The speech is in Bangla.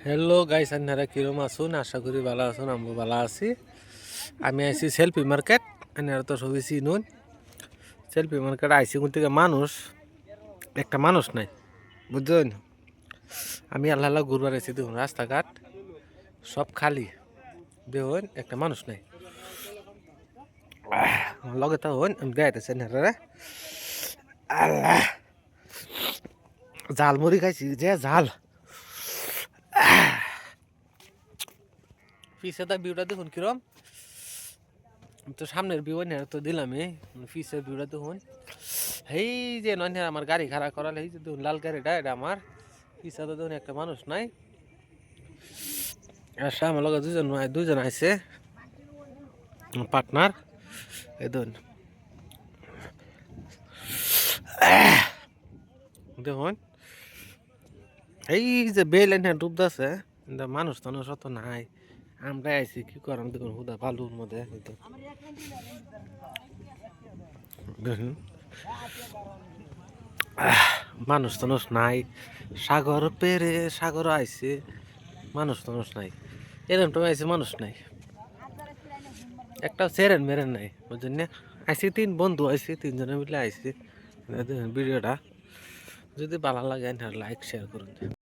হ্যালো গাইস, আপনারা কিরম আছেন? আশা করি ভালো আছেন। আমি ভালো আছি। আমি আইছি সেলফি মার্কেট। আপনারা তো সবই চিনুন। সেলফি মার্কেট আইসি কোন থেকে একটা মানুষ নাই, বুঝছেন? আমি আল্লাহ আল্লাহ ঘুরবার আইছি, দেখুন রাস্তাঘাট সব খালি, দেখুন একটা মানুষ নাই। লগে তো হন আমি দেখাইতেছি আপনারা। আল্লাহ, জাল মুড়ি খাইছি যে জাল। পিছে তা ভিউটা দেখুন কিরম। তো সামনের ভিউ তো দিলামই, পিছের ভিউটা দেখুন। এই যে নয় আমার গাড়ি খাড়া করালে, এই যে দেখুন লাল গাড়িটা, এটা আমার। পিছে তো দেখুন একটা মানুষ নাই। আর আমার লগে দুজন আইছে পার্টনার। এই দেখুন, দেখুন এই যে বেল এনে ডুবতেছে, মানুষ টানুষ অত নাই। আমরা আইছি কি করাম, দেখুন হুদা বালুর মধ্যে। দেখুন মানুষ টানুষ নাই, সাগর পেরে সাগর আইছে, মানুষ টানুষ নাই। এরকম তো আইছে, মানুষ নাই, একটা সেরেন মেরেন নাই, বুঝছেন না? আইসি তিন বন্ধু, আইসি তিনজনে মিলে আইসি। ভিডিওটা যদি ভালো লাগে লাইক শেয়ার করুন।